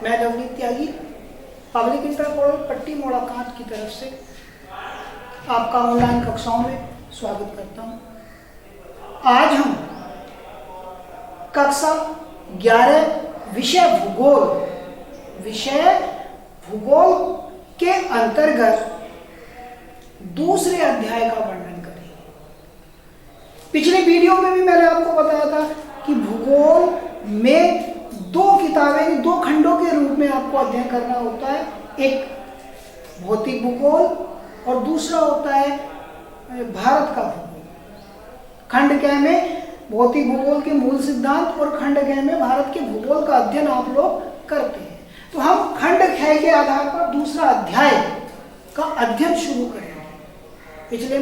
मैं नवनीत त्यागी public inter college पट्टी मोड़ाकांत की तरफ से आपका ऑनलाइन कक्षाओं में स्वागत करता हूं। आज हम कक्षा 11 विषय भूगोल के अंतर्गत दूसरे अध्याय का वर्णन करेंगे। पिछले वीडियो में भी मैंने आपको बताया था कि भूगोल में दो किताबें, दो खंडों के रूप में आपको अध्ययन करना होता है। एक भौतिक भूगोल और दूसरा होता है भारत का भूगोल। खंड क में भौतिक भूगोल के मूल सिद्धांत और खंड ग में भारत के भूगोल का अध्ययन आप लोग करते हैं। तो हम खंड ख के आधार पर दूसरा अध्याय का अध्ययन शुरू करेंगे। पिछले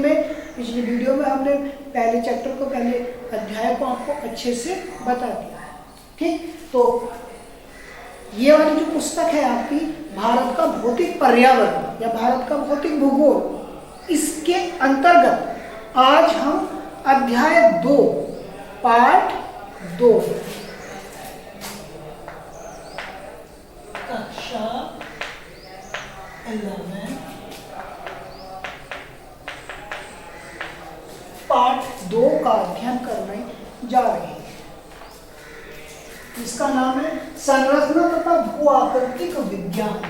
वीडियो में हमने पहले चैप्टर को, पहले अध्याय को आपको अच्छे से बता दिया है। ठीक, तो ये वाली जो पुस्तक है आपकी भारत का भौतिक पर्यावरण या भारत का भौतिक भूगोल, इसके अंतर्गत आज हम अध्याय 2 पार्ट 2 कक्षा 11 पार्ट 2 का अध्ययन करने जा रहे हैं। इसका नाम है संरचना तथा भू आकृतिक विज्ञान।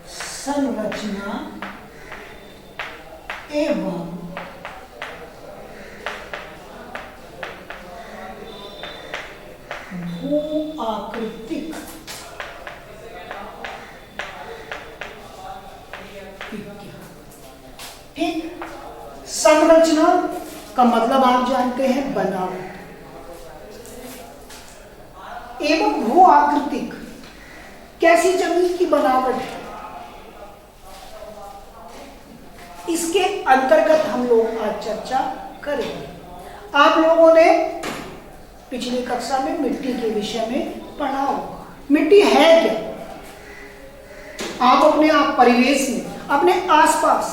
संरचना एवं भू आकृतिक विज्ञान। ठीक, संरचना का मतलब आप जानते हैं बनावट, एवं भू आकृतिक कैसी जमीन की बनावट है, इसके अंतर्गत हम लोग आज चर्चा करेंगे। आप लोगों ने पिछली कक्षा में मिट्टी के विषय में पढ़ा होगा। मिट्टी है क्या? आप अपने परिवेश में, अपने आसपास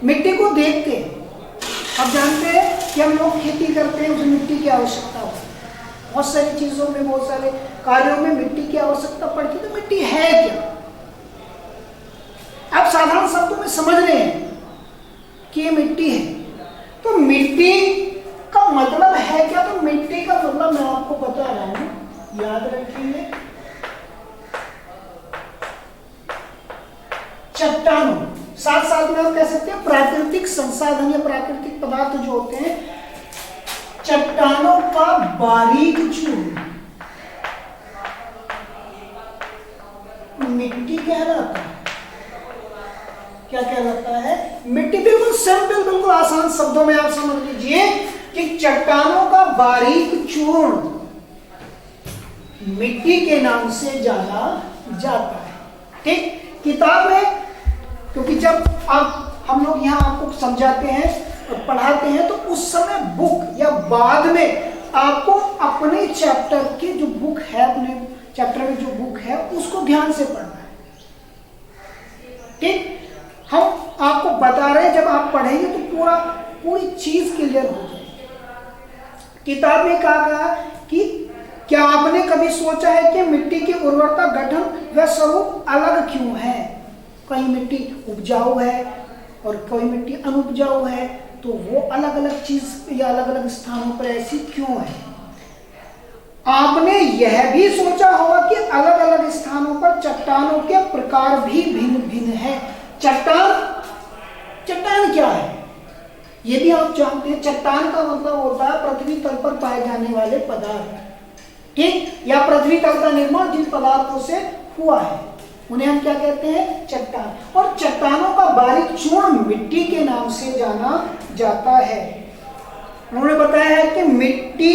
मिट्टी को देखते हैं। आप जानते हैं कि हम लोग खेती करते हैं, उसे मिट्टी की आवश्यकता होती है। बहुत सारी चीजों में, बहुत सारे कार्यों में मिट्टी की आवश्यकता पड़ती है। तो मिट्टी है क्या? आप साधारण शब्दों में समझ रहे हैं कि ये मिट्टी है। तो मिट्टी का मतलब है क्या? तो मिट्टी का मतलब मैं आपको बता रहा हूं, याद रखिए। चट्टानों, साथ साथ में आप कह सकते हैं प्राकृतिक संसाधन या प्राकृतिक पदार्थ जो होते हैं, चट्टानों का बारीक चूर्ण मिट्टी कहलाता है। क्या कहलाता है? मिट्टी। बिल्कुल सिंपल, बिल्कुल आसान शब्दों में आप समझ लीजिए कि चट्टानों का बारीक चूर्ण मिट्टी के नाम से जाना जाता है। ठीक, किताब में, क्योंकि जब हम लोग यहाँ आपको समझाते हैं और पढ़ाते हैं तो उस समय बुक या बाद में आपको अपने चैप्टर की जो बुक है, अपने चैप्टर में जो बुक है उसको ध्यान से पढ़ना है। ठीक, हम आपको बता रहे हैं, जब आप पढ़ेंगे तो पूरी चीज क्लियर हो जाएगी। किताब में कहा कि क्या आपने कभी सोचा है कि मिट्टी की उर्वरता, गठन व स्वरूप अलग क्यों है? कहीं मिट्टी उपजाऊ है और कोई मिट्टी अनुपजाऊ है, तो वो अलग अलग चीज या अलग अलग स्थानों पर ऐसी क्यों है? आपने यह भी सोचा होगा कि अलग अलग स्थानों पर चट्टानों के प्रकार भी भिन्न भिन्न है। चट्टान क्या है ये भी आप जानते हैं। चट्टान का मतलब होता है पृथ्वी तल पर पाए जाने वाले पदार्थ। ठीक, या पृथ्वी तल का निर्माण जिन पदार्थों से हुआ है उन्हें हम क्या कहते हैं? चट्टान। और चट्टानों का बारीक चूर्ण मिट्टी के नाम से जाना जाता है। उन्होंने बताया है कि मिट्टी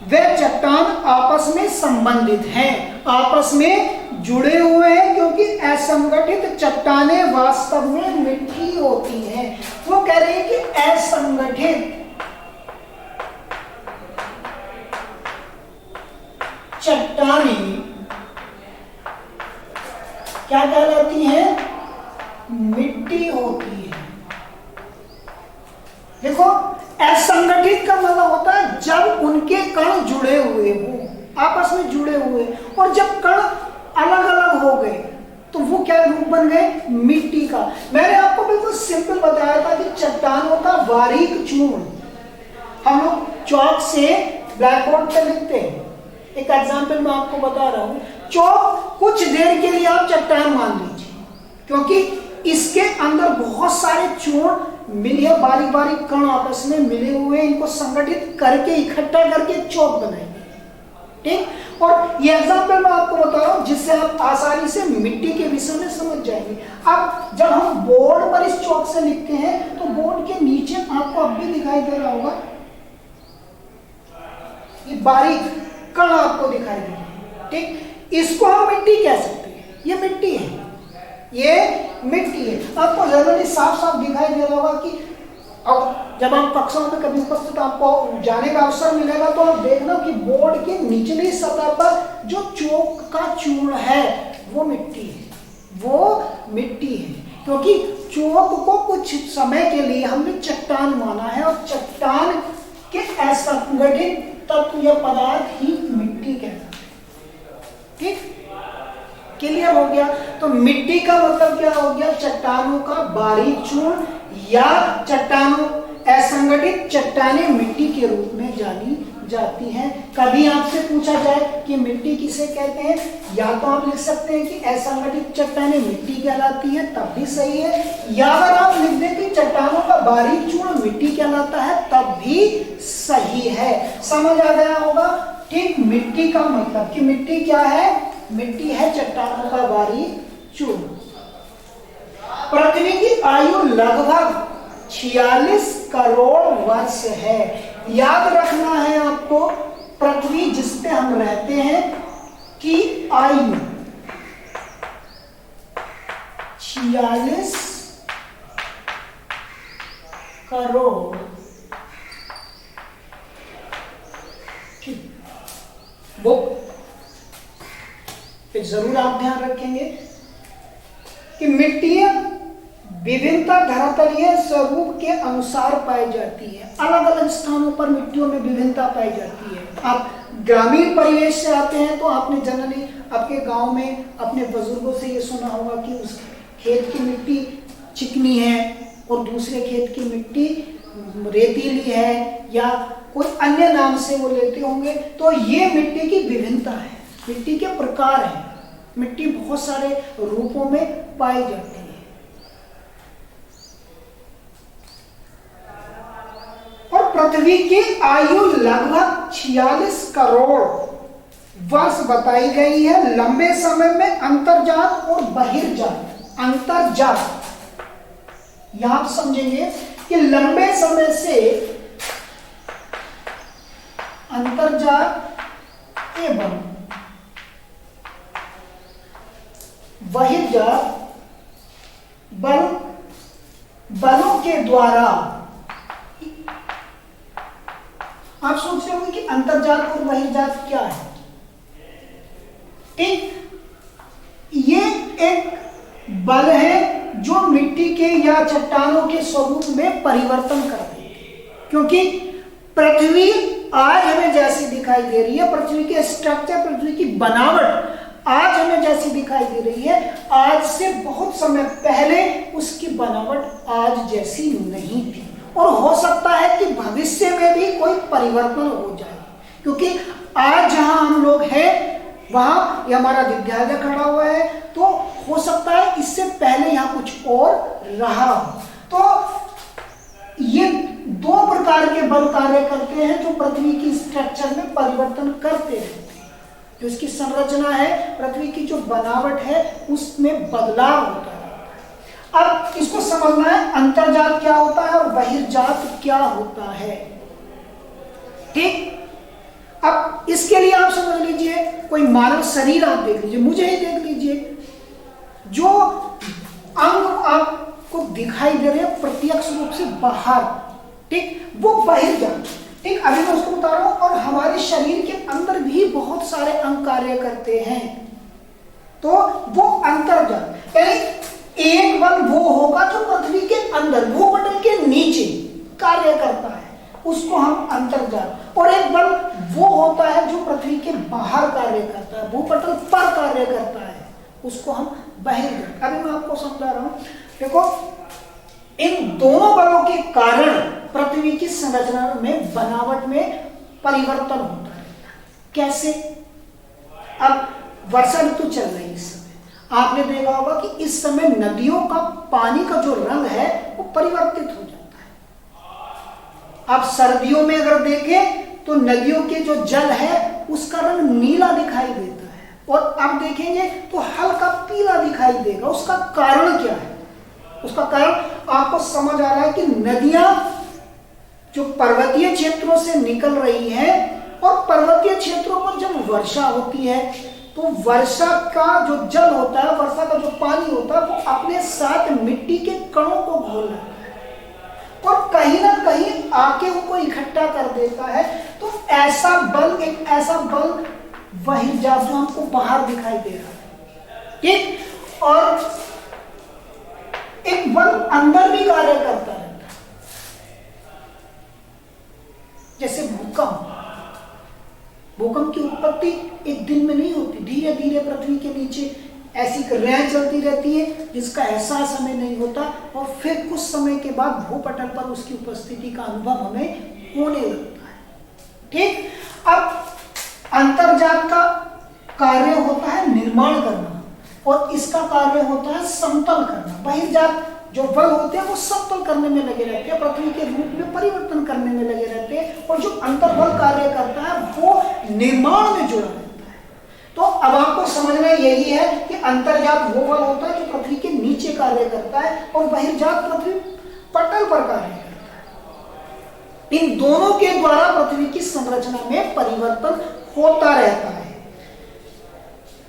व चट्टान आपस में संबंधित हैं, आपस में जुड़े हुए हैं, क्योंकि असंगठित चट्टानें वास्तव में मिट्टी होती हैं। वो कह रहे हैं कि असंगठित चट्टानें क्या कहलाती हैं? मिट्टी होती है। देखो, असंगठित का मतलब होता है जब उनके कण जुड़े हुए हों, आपस में जुड़े हुए, और जब कण अलग अलग हो गए तो वो क्या रूप बन गए, मिट्टी का। मैंने आपको बिल्कुल सिंपल बताया था कि चट्टानों का बारीक चूर्ण हम लोग चौक से ब्लैक बोर्ड पे लिखते हैं। एक एग्जांपल मैं आपको बता रहा हूं, चौक कुछ देर के लिए आप चट्टान मान लीजिए, क्योंकि इसके अंदर बहुत सारे चूर्ण मिले, बारीक बारीक कण आपस में मिले हुए, इनको संगठित करके इकट्ठा करके चौक बनाएंगे, ठीक। और ये एग्जांपल मैं आपको बता रहा हूं जिससे आप आसानी से मिट्टी के विषय में समझ जाएंगे। अब जब हम बोर्ड पर इस चौक से लिखते हैं तो बोर्ड के नीचे आपको अब भी दिखाई दे रहा होगा, ये बारीक कण आपको दिखाई दे रहा है, ठीक। इसको हम मिट्टी कह सकते हैं, ये मिट्टी है, ये मिट्टी है। आपको जनरली साफ साफ दिखाई दे रहा होगा कि अब जब आप कक्षाओं में कभी उपस्थित आपको जाने का अवसर मिलेगा तो आप देखना कि बोर्ड के निचली सतह पर जो चौक का चूर्ण है वो मिट्टी है, वो मिट्टी है, क्योंकि चौक को कुछ समय के लिए हमने चट्टान माना है, और चट्टान के असंगठित तत्व या पदार्थ ही मिट्टी कहलाते हैं, ठीक। क्लियर हो गया। तो मिट्टी का मतलब क्या हो गया, चट्टानों का बारीक चूर्ण, या चट्टानों असंगठित चट्टानें मिट्टी के रूप में जानी जाती हैं। कभी आपसे पूछा जाए कि मिट्टी किसे कहते हैं, या तो आप लिख सकते हैं कि असंगठित चट्टानें मिट्टी कहलाती हैं, तब भी सही है, या अगर आप लिख दें कि चट्टानों का बारीक चूर्ण मिट्टी कहलाता है, तब भी सही है। समझ आ गया होगा, ठीक। मिट्टी का मतलब कि मिट्टी क्या है, मिट्टी है चट्टानों का बारीक चूर्ण। पृथ्वी की आयु लगभग 46 करोड़ वर्ष है। याद रखना है आपको, पृथ्वी जिस पे हम रहते हैं की आयु 46 करोड़, वो जरूर आप ध्यान रखेंगे कि मिट्टी विभिन्नता धरातलीय स्वरूप के अनुसार पाई जाती है। अलग अलग स्थानों पर मिट्टियों में विभिन्नता पाई जाती है। आप ग्रामीण परिवेश से आते हैं तो आपने जनरली आपके गांव में अपने बुजुर्गों से ये सुना होगा कि उस खेत की मिट्टी चिकनी है और दूसरे खेत की मिट्टी रेतीली है, या कोई अन्य नाम से वो लेते होंगे। तो ये मिट्टी की विभिन्नता है, मिट्टी के प्रकार हैं। मिट्टी बहुत सारे रूपों में पाई जाती है। और पृथ्वी की आयु लगभग 46 करोड़ वर्ष बताई गई है। लंबे समय में अंतर्जात और बहिर्जात, अंतर्जात यहां आप समझेंगे कि लंबे समय से अंतर्जात एवं बहिर्जात बलों के द्वारा, आप सोच रहे होंगे कि अंतर्जात और बहिर्जात क्या है। ये एक बल है जो मिट्टी के या चट्टानों के स्वरूप में परिवर्तन कर देंगे, क्योंकि पृथ्वी आज हमें जैसी दिखाई दे रही है, पृथ्वी के स्ट्रक्चर, पृथ्वी की बनावट आज हमें जैसी दिखाई दे रही है, आज से बहुत समय पहले उसकी बनावट आज जैसी नहीं थी। और हो सकता है कि भविष्य में भी कोई परिवर्तन हो जाए, क्योंकि आज जहां हम लोग हैं वहां ये हमारा विद्यालय खड़ा हुआ है, तो हो सकता है इससे पहले यहाँ कुछ और रहा हो। तो ये दो प्रकार के बल कार्य करते हैं जो पृथ्वी की स्ट्रक्चर में परिवर्तन करते रहते हैं। जो इसकी संरचना है, पृथ्वी की जो बनावट है, उसमें बदलाव होता है। अब इसको समझना है, अंतर्जात क्या होता है और बहिर्जात क्या होता है, ठीक। अब इसके लिए आप समझ लीजिए, कोई मानव शरीर आप देख लीजिए, मुझे ही देख लीजिए, जो अंग आपको दिखाई दे रहे हैं प्रत्यक्ष रूप से बाहर, ठीक, वो बहिर्जात, ठीक। अभी मैं उसको बता रहा हूं। और हमारे शरीर के अंदर भी बहुत सारे अंग कार्य करते हैं, तो वो अंतर्जात। यानी एक बल वो होगा जो पृथ्वी के अंदर, भूमंडल के नीचे कार्य करता है, उसको हम अंतर्जाल, और एक बल वो होता है जो पृथ्वी के बाहर कार्य करता है, भूपटल पर कार्य करता है, उसको हम बहिर्जाल। अभी मैं आपको समझा रहा हूं। देखो, इन दोनों बलों के कारण पृथ्वी की संरचना में, बनावट में परिवर्तन होता है। कैसे? अब वर्षा ऋतु चल रही है इस समय, आपने देखा होगा कि इस समय नदियों का पानी का जो रंग है वो परिवर्तित हो जाता है। अब सर्दियों में अगर देखें तो नदियों के जो जल है उसका रंग नीला दिखाई देता है, और अब देखेंगे तो हल्का पीला दिखाई देगा। उसका कारण क्या है? उसका कारण आपको समझ आ रहा है कि नदियां जो पर्वतीय क्षेत्रों से निकल रही हैं, और पर्वतीय क्षेत्रों पर जब वर्षा होती है तो वर्षा का जो जल होता है, वर्षा का जो पानी होता है, वो अपने साथ मिट्टी के कणों को घोल लेता है और कहीं ना कहीं आके उनको इकट्ठा कर देता है। तो ऐसा बल, एक ऐसा बल वही जो हमको बाहर दिखाई दे रहा है, ठीक। और एक बल अंदर भी कार्य करता रहता है, जैसे भूकंप। भूकंप की उत्पत्ति एक दिन में नहीं होती, धीरे धीरे पृथ्वी के नीचे ऐसी क्रियाएं चलती रहती है जिसका एहसास हमें नहीं होता, और फिर कुछ समय के बाद भूपटल पर उसकी उपस्थिति का अनुभव हमें होने लगता है, ठीक। अब अंतर्जात का कार्य होता है निर्माण करना, और इसका कार्य होता है समतल करना। बहिर्जात जो बल होते हैं वो समतल करने में लगे रहते हैं, पृथ्वी के रूप में परिवर्तन करने में लगे रहते हैं, और जो अंतर्बल कार्य करता है वो निर्माण में जुड़ा रहता है। तो अब आपको समझना यही है कि अंतर्जात वो बल होता है जो पृथ्वी के नीचे कार्य करता है, और बहिर्जात पृथ्वी पटल पर कार्य करता है। इन दोनों के द्वारा पृथ्वी की संरचना में परिवर्तन होता रहता है।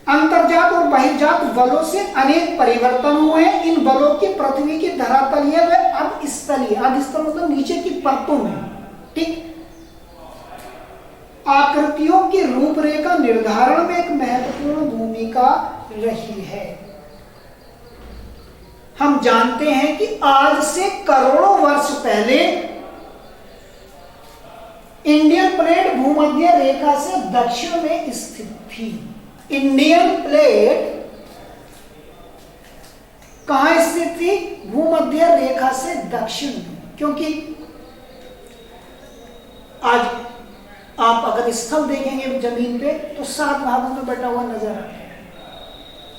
अंतर्जात और बहिर्जात बलों से अनेक परिवर्तन हुए हैं। इन बलों की पृथ्वी की धरातलीय व अधस्तलीय, अधस्तल मतलब नीचे की परतों में, ठीक, आकृतियों की रूपरेखा निर्धारण में एक महत्वपूर्ण भूमिका रही है। हम जानते हैं कि आज से करोड़ों वर्ष पहले इंडियन प्लेट भूमध्य रेखा से दक्षिण में स्थित थी। इंडियन प्लेट कहां स्थित थी? भूमध्य रेखा से दक्षिण में, क्योंकि आज आप अगर स्थल देखेंगे जमीन पे तो 7 भागों में बटा हुआ नजर आता है।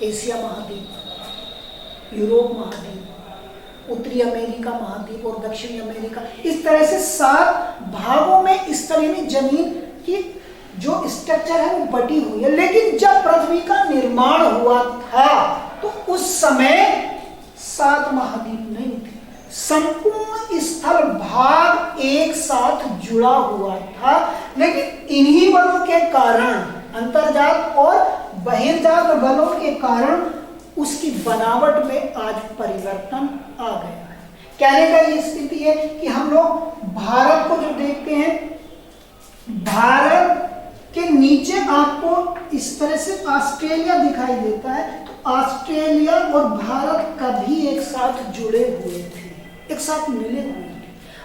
एशिया महाद्वीप, यूरोप महाद्वीप, उत्तरी अमेरिका महाद्वीप और दक्षिणी अमेरिका, इस तरह से 7 भागों में इस तरह में जमीन की जो स्ट्रक्चर है वो बटी हुई है। लेकिन जब पृथ्वी का निर्माण हुआ था तो उस समय 7 महाद्वीप नहीं थे, संपूर्ण स्थल भाग एक साथ जुड़ा हुआ था। लेकिन इन्हीं बलों के कारण, अंतर्जात और बहिर्जात बलों के कारण उसकी बनावट में आज परिवर्तन आ गया है। कहने का ये स्थिति है कि हम लोग भारत को जो देखते हैं, भारत के नीचे आपको इस तरह से ऑस्ट्रेलिया दिखाई देता है, तो ऑस्ट्रेलिया और भारत कभी एक साथ जुड़े हुए थे, एक साथ मिले हुए थे।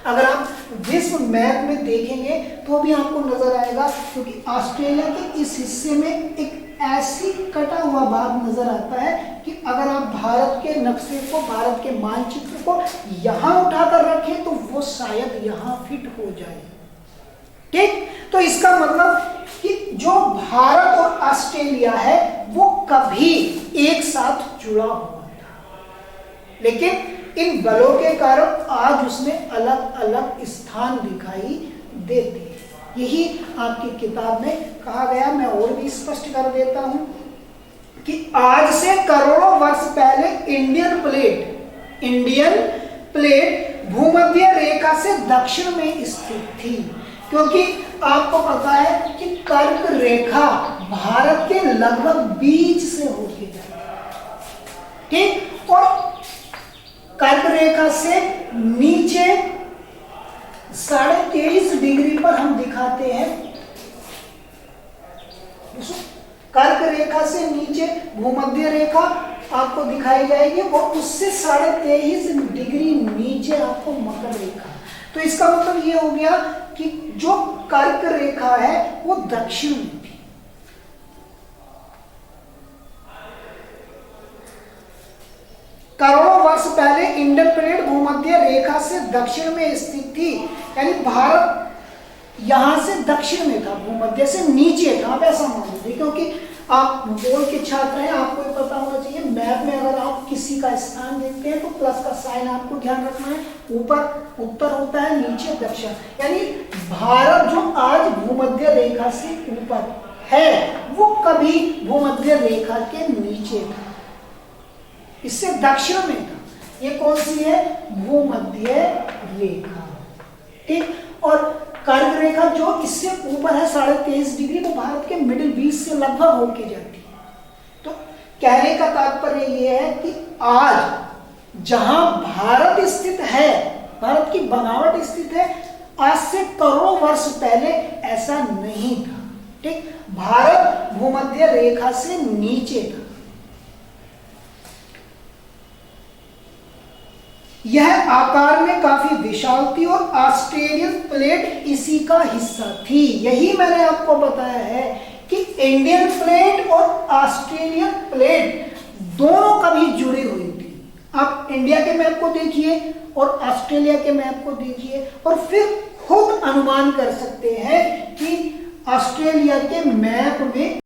अगर आप विश्व मैप में देखेंगे तो भी आपको नजर आएगा, क्योंकि ऑस्ट्रेलिया के इस हिस्से में एक ऐसी कटा हुआ भाग नजर आता है कि अगर आप भारत के नक्शे को, भारत के मानचित्र को यहां उठाकर रखें तो वो शायद यहां फिट हो जाए, ठीक। तो इसका मतलब कि जो भारत और ऑस्ट्रेलिया है वो कभी एक साथ जुड़ा हुआ था, लेकिन इन बलों के कारण आज उसमें अलग अलग स्थान दिखाई देते हैं। यही आपकी किताब में कहा गया। मैं और भी स्पष्ट कर देता हूं कि आज से करोड़ों वर्ष पहले इंडियन प्लेट भूमध्य रेखा से दक्षिण में स्थित थी, क्योंकि आपको पता है कि कर्क रेखा भारत के लगभग बीच से होके जाती है, ठीक। और कर्क रेखा से नीचे 23.5 डिग्री पर हम दिखाते हैं, कर्क रेखा से नीचे भूमध्य रेखा आपको दिखाई जाएगी, और उससे 23.5 डिग्री नीचे आपको मकर रेखा। तो इसका मतलब ये हो गया कि जो कर्क रेखा है वो दक्षिण में थी। करोड़ों वर्ष पहले इंडियन प्लेट भूमध्य रेखा से दक्षिण में स्थित थी, यानी भारत यहां से दक्षिण में था, भूमध्य से नीचे था। आप ऐसा मान लीजिए, क्योंकि आप भूगोल के छात्र हैं, आपको ये पता होना चाहिए। मैप में अगर आप किसी का स्थान देखते हैं तो प्लस का साइन आपको ध्यान रखना है। ऊपर उत्तर होता है, नीचे दक्षिण, यानी भारत जो आज भूमध्य रेखा से ऊपर है वो कभी भूमध्य रेखा के नीचे था, इससे दक्षिण में था। ये कौन सी है? भूमध्य रेखा। ठीक, और कर्क रेखा जो इससे ऊपर है 23.5 डिग्री, तो भारत के मिडिल बीच से लगभग होके जाती है। तो कहने का तात्पर्य यह है कि आज जहां भारत स्थित है, भारत की बनावट स्थित है, आज से करोड़ों वर्ष पहले ऐसा नहीं था। ठीक, भारत भूमध्य रेखा से नीचे था। यह आकार में काफी विशाल थी और ऑस्ट्रेलियन प्लेट इसी का हिस्सा थी। यही मैंने आपको बताया है कि इंडियन प्लेट और ऑस्ट्रेलियन प्लेट दोनों कभी जुड़ी हुई थी। आप इंडिया के मैप को देखिए और ऑस्ट्रेलिया के मैप को देखिए और फिर खुद अनुमान कर सकते हैं कि ऑस्ट्रेलिया के मैप में